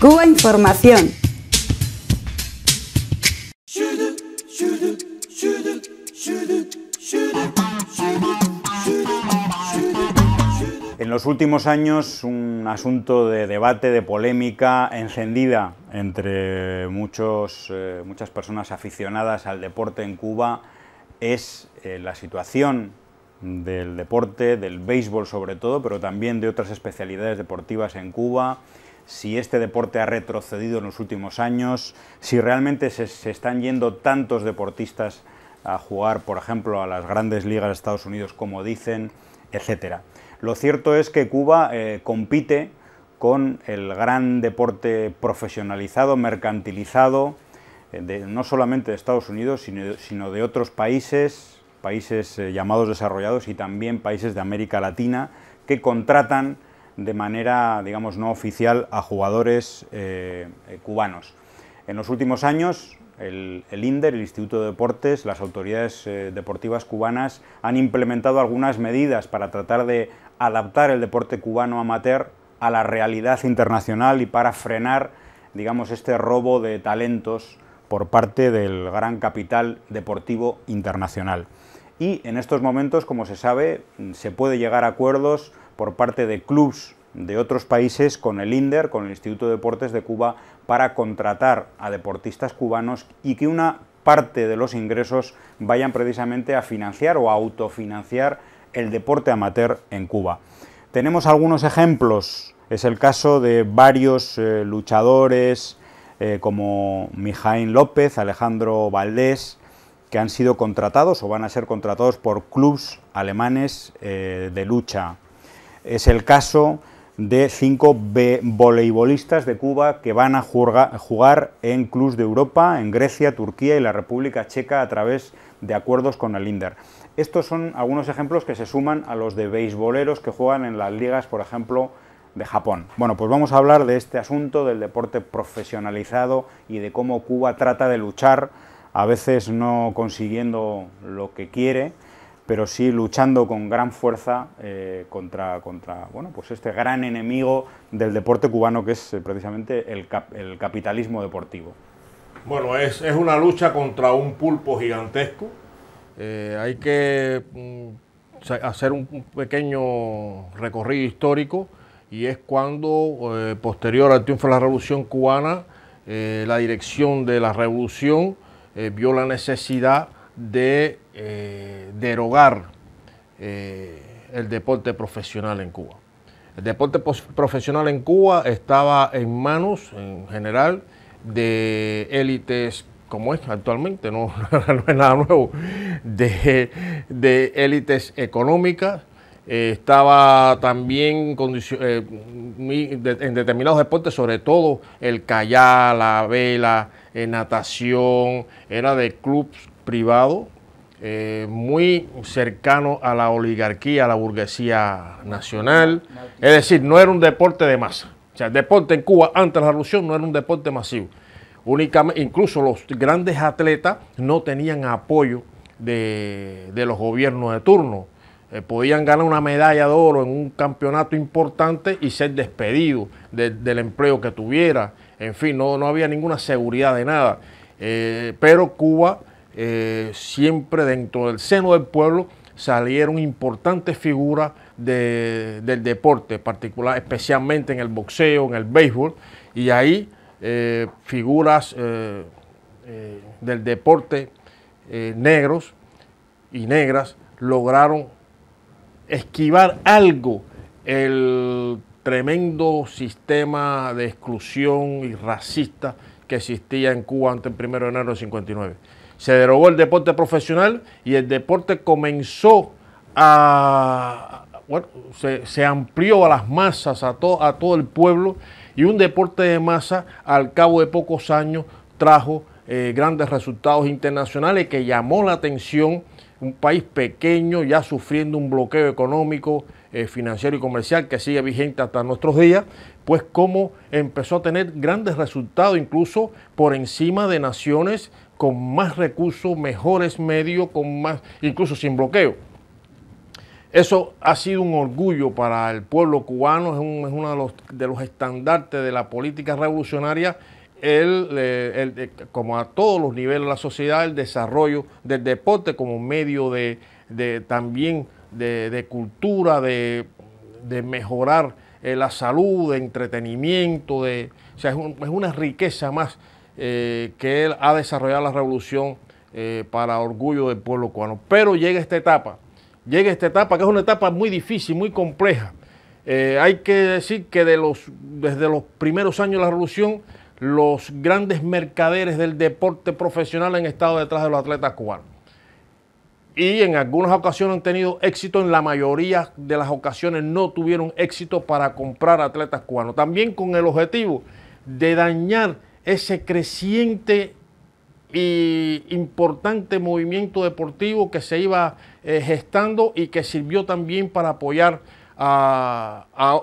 Cuba Información. En los últimos años, un asunto de debate, de polémica encendida entre muchas personas aficionadas al deporte en Cuba es la situación del deporte, del béisbol sobre todo, pero también de otras especialidades deportivas en Cuba, si este deporte ha retrocedido en los últimos años, si realmente se están yendo tantos deportistas a jugar, por ejemplo, a las grandes ligas de Estados Unidos como dicen, etcétera. Lo cierto es que Cuba compite con el gran deporte profesionalizado, mercantilizado, no solamente de Estados Unidos, sino de otros países llamados desarrollados y también países de América Latina que contratan de manera, digamos, no oficial a jugadores cubanos. En los últimos años, el INDER, el Instituto de Deportes, las autoridades deportivas cubanas han implementado algunas medidas para tratar de adaptar el deporte cubano amateur a la realidad internacional y para frenar, digamos, este robo de talentos por parte del gran capital deportivo internacional. Y en estos momentos, como se sabe, se puede llegar a acuerdos por parte de clubes de otros países con el INDER, con el Instituto de Deportes de Cuba, para contratar a deportistas cubanos y que una parte de los ingresos vayan precisamente a financiar o a autofinanciar el deporte amateur en Cuba. Tenemos algunos ejemplos, es el caso de varios luchadores como Mijaín López, Alejandro Valdés, que han sido contratados o van a ser contratados por clubes alemanes de lucha. Es el caso de 5 voleibolistas de Cuba que van a jugar en clubes de Europa, en Grecia, Turquía y la República Checa a través de acuerdos con el INDER. Estos son algunos ejemplos que se suman a los de beisboleros que juegan en las ligas, por ejemplo, de Japón. Bueno, pues vamos a hablar de este asunto del deporte profesionalizado y de cómo Cuba trata de luchar, a veces no consiguiendo lo que quiere, pero sí luchando con gran fuerza contra bueno, pues este gran enemigo del deporte cubano, que es precisamente el capitalismo deportivo. Bueno, es una lucha contra un pulpo gigantesco. Hay que hacer un pequeño recorrido histórico, y es cuando, posterior al triunfo de la Revolución Cubana, la dirección de la Revolución vio la necesidad de derogar el deporte profesional en Cuba. El deporte profesional en Cuba estaba en manos, en general, de élites, como es actualmente, no es nada nuevo, de élites económicas. Estaba también en determinados deportes, sobre todo el kayak, la vela, natación, era de clubes privados, muy cercano a la oligarquía, a la burguesía nacional. Es decir, no era un deporte de masa. O sea, el deporte en Cuba antes de la revolución no era un deporte masivo. Únicamente, incluso los grandes atletas no tenían apoyo de los gobiernos de turno. Podían ganar una medalla de oro en un campeonato importante y ser despedidos del empleo que tuviera. En fin, no había ninguna seguridad de nada. Pero Cuba, siempre dentro del seno del pueblo, salieron importantes figuras del deporte, particular, especialmente en el boxeo, en el béisbol, y ahí figuras del deporte negros y negras lograron esquivar algo el tremendo sistema de exclusión y racista que existía en Cuba antes del 1 de enero del 59. Se derogó el deporte profesional y el deporte comenzó se amplió a las masas, a todo el pueblo, y un deporte de masa al cabo de pocos años trajo grandes resultados internacionales que llamó la atención. Un país pequeño ya sufriendo un bloqueo económico, financiero y comercial que sigue vigente hasta nuestros días, pues cómo empezó a tener grandes resultados, incluso por encima de naciones con más recursos, mejores medios, incluso sin bloqueo. Eso ha sido un orgullo para el pueblo cubano, es uno de los estandartes de la política revolucionaria, como a todos los niveles de la sociedad, el desarrollo del deporte como medio también de cultura, de mejorar la salud, de entretenimiento, o sea, es una riqueza más que él ha desarrollado la revolución para orgullo del pueblo cubano. Pero llega esta etapa que es una etapa muy difícil, muy compleja. Hay que decir que desde los primeros años de la revolución, los grandes mercaderes del deporte profesional han estado detrás de los atletas cubanos. Y en algunas ocasiones han tenido éxito, en la mayoría de las ocasiones no tuvieron éxito para comprar atletas cubanos. También con el objetivo de dañar ese creciente y importante movimiento deportivo que se iba gestando y que sirvió también para apoyar,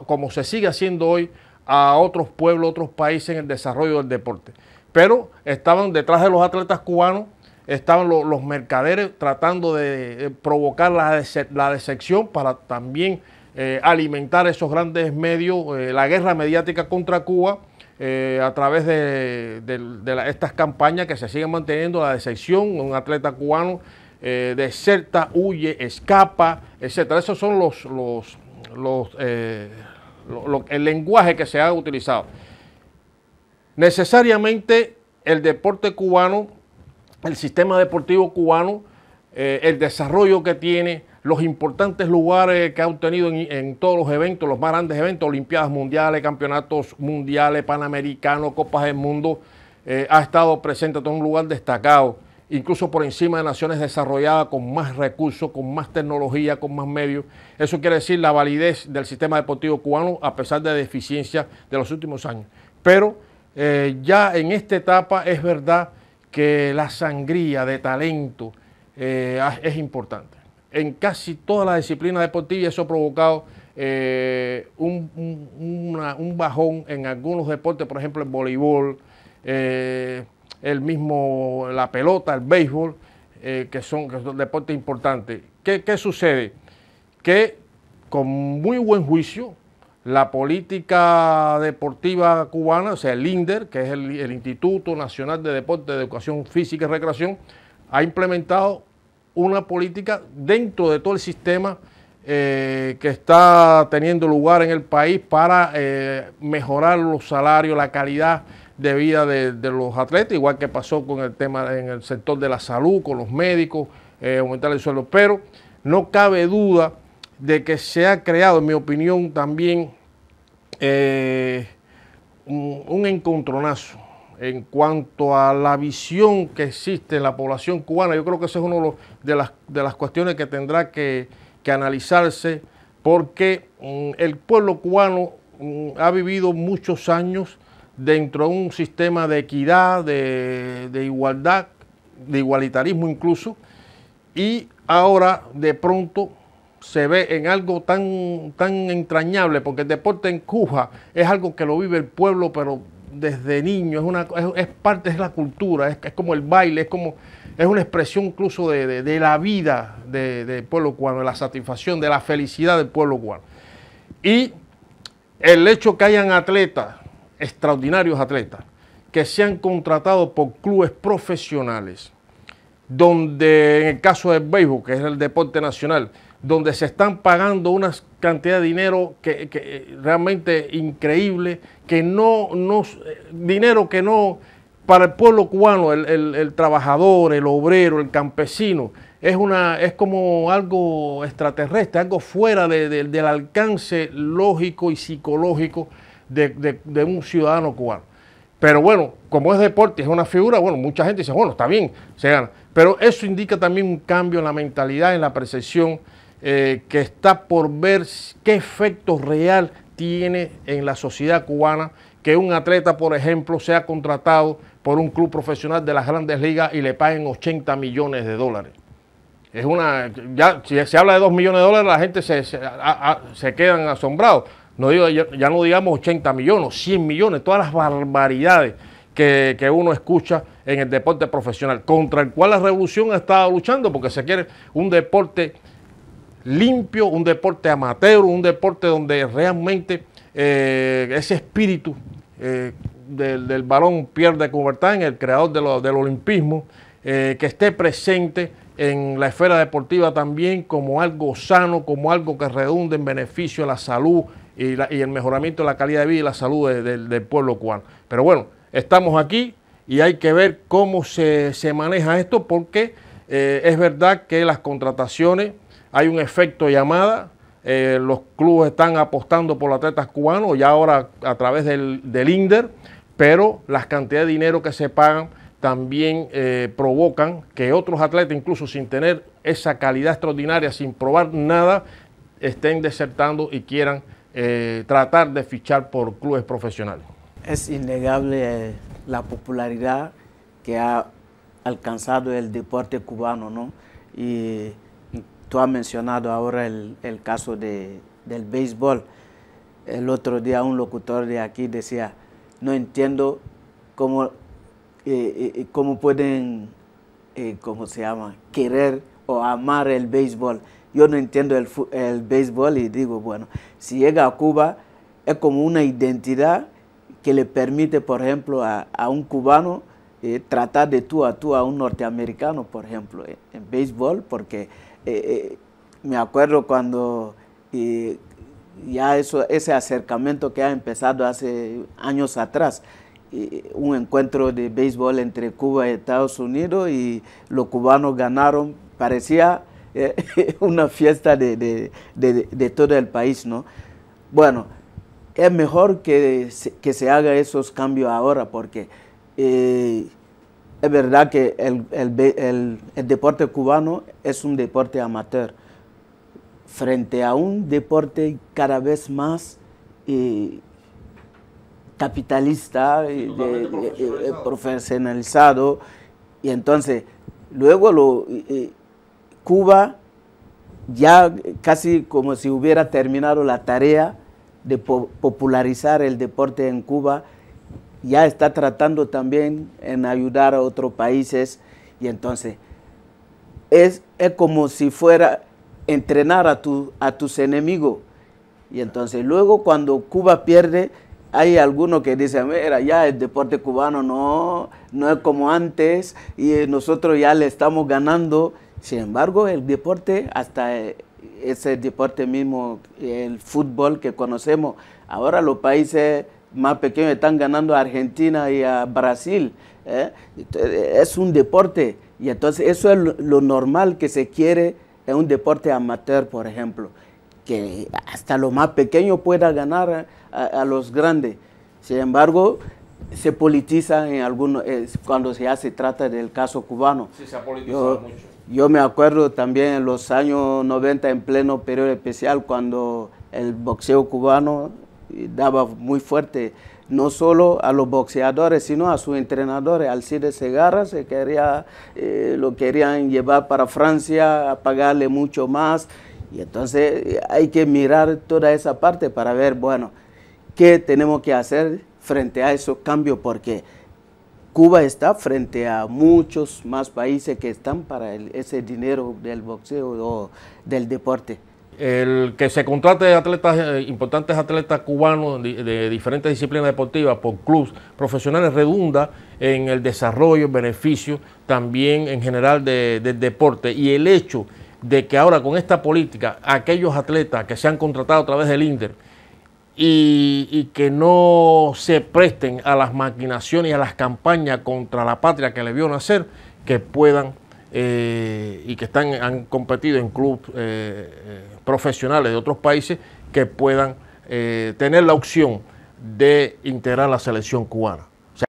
como se sigue haciendo hoy, a otros pueblos, otros países en el desarrollo del deporte. Pero estaban detrás de los atletas cubanos, estaban los mercaderes tratando de provocar la decepción para también alimentar esos grandes medios, la guerra mediática contra Cuba, a través de estas campañas que se siguen manteniendo, la decepción, un atleta cubano deserta, huye, escapa, etc. Esos son el lenguaje que se ha utilizado. Necesariamente el deporte cubano, el sistema deportivo cubano, el desarrollo que tiene, los importantes lugares que ha obtenido en todos los eventos, los más grandes eventos, Olimpiadas Mundiales, Campeonatos Mundiales, Panamericanos, Copas del Mundo, ha estado presente en un lugar destacado, incluso por encima de naciones desarrolladas con más recursos, con más tecnología, con más medios. Eso quiere decir la validez del sistema deportivo cubano a pesar de deficiencias de los últimos años. Pero ya en esta etapa es verdad que la sangría de talento es importante. En casi todas las disciplinas deportivas eso ha provocado un bajón en algunos deportes, por ejemplo el voleibol, la pelota, el béisbol, que son deportes importantes. ¿Qué sucede? Que con muy buen juicio la política deportiva cubana, o sea el INDER, que es el Instituto Nacional de Deporte, de Educación Física y Recreación, ha implementado una política dentro de todo el sistema que está teniendo lugar en el país para mejorar los salarios, la calidad de vida de los atletas, igual que pasó con el tema en el sector de la salud, con los médicos, aumentar el sueldo. Pero no cabe duda de que se ha creado, en mi opinión, también un encontronazo en cuanto a la visión que existe en la población cubana. Yo creo que esa es una de las cuestiones que tendrá que analizarse, porque el pueblo cubano ha vivido muchos años dentro de un sistema de equidad, de igualdad, de igualitarismo incluso, y ahora de pronto se ve en algo tan entrañable, porque el deporte en Cuba es algo que lo vive el pueblo, pero desde niño, es parte de la cultura, es como el baile, es una expresión incluso de la vida del pueblo cubano, de la satisfacción, de la felicidad del pueblo cubano. Y el hecho que hayan atletas, extraordinarios atletas, que sean contratados por clubes profesionales, donde en el caso del béisbol, que es el deporte nacional, donde se están pagando una cantidad de dinero que realmente increíble, dinero que no, para el pueblo cubano, el trabajador, el obrero, el campesino, es como algo extraterrestre, algo fuera del alcance lógico y psicológico de un ciudadano cubano. Pero bueno, como es deporte, es una figura, bueno, mucha gente dice, bueno, está bien, se gana. Pero eso indica también un cambio en la mentalidad, en la percepción, que está por ver qué efecto real tiene en la sociedad cubana que un atleta, por ejemplo, sea contratado por un club profesional de las grandes ligas y le paguen 80 millones de dólares. Ya si se habla de 2 millones de dólares, la gente se quedan asombrados. Ya no digamos 80 millones, 100 millones, todas las barbaridades que uno escucha en el deporte profesional, contra el cual la revolución ha estado luchando, porque se quiere un deporte limpio, un deporte amateur, un deporte donde realmente ese espíritu del barón Pierre de Coubertin, el creador del olimpismo, que esté presente en la esfera deportiva también como algo sano, como algo que redunde en beneficio de la salud y el mejoramiento de la calidad de vida y la salud del pueblo cubano. Pero bueno, estamos aquí y hay que ver cómo se maneja esto, porque es verdad que las contrataciones, hay un efecto llamada, los clubes están apostando por los atletas cubanos, ya ahora a través del INDER, pero las cantidades de dinero que se pagan también provocan que otros atletas, incluso sin tener esa calidad extraordinaria, sin probar nada, estén desertando y quieran tratar de fichar por clubes profesionales. Es innegable la popularidad que ha alcanzado el deporte cubano, ¿no? Y tú has mencionado ahora el caso del béisbol. El otro día un locutor de aquí decía, no entiendo cómo pueden, ¿cómo se llama?, querer o amar el béisbol. Yo no entiendo el béisbol y digo, bueno, si llega a Cuba es como una identidad que le permite, por ejemplo, a un cubano tratar de tú a un norteamericano, por ejemplo, en béisbol, porque me acuerdo cuando ya ese acercamiento que ha empezado hace años atrás, un encuentro de béisbol entre Cuba y Estados Unidos, y los cubanos ganaron, parecía una fiesta de todo el país, ¿no? Bueno, es mejor que se haga esos cambios ahora, porque es verdad que el deporte cubano es un deporte amateur, frente a un deporte cada vez más capitalista, profesionalizado, y entonces luego Cuba ya casi como si hubiera terminado la tarea de popularizar el deporte en Cuba, ya está tratando también en ayudar a otros países, y entonces es como si fuera entrenar a tus enemigos, y entonces luego cuando Cuba pierde, hay algunos que dicen, mira, ya el deporte cubano no es como antes y nosotros ya le estamos ganando. Sin embargo, el deporte, hasta ese deporte mismo, el fútbol que conocemos, ahora los países más pequeños están ganando a Argentina y a Brasil. Es un deporte, y entonces eso es lo normal que se quiere en un deporte amateur, por ejemplo, que hasta lo más pequeño pueda ganar a los grandes. Sin embargo, se politiza en algunos, cuando se trata del caso cubano. Sí, se ha politizado mucho. Yo me acuerdo también en los años 90, en pleno periodo especial, cuando el boxeo cubano daba muy fuerte, no solo a los boxeadores, sino a sus entrenadores. Alcides Segarra lo querían llevar para Francia, a pagarle mucho más. Y entonces hay que mirar toda esa parte para ver, bueno, qué tenemos que hacer frente a esos cambios, porque Cuba está frente a muchos más países que están para ese dinero del boxeo o del deporte. El que se contrate atletas, importantes atletas cubanos de diferentes disciplinas deportivas por clubes profesionales, redunda en el desarrollo, beneficio también en general del deporte. Y el hecho de que ahora con esta política, aquellos atletas que se han contratado a través del INDER y que no se presten a las maquinaciones y a las campañas contra la patria que le vio nacer, que puedan y que han competido en clubes profesionales de otros países, que puedan tener la opción de integrar la selección cubana.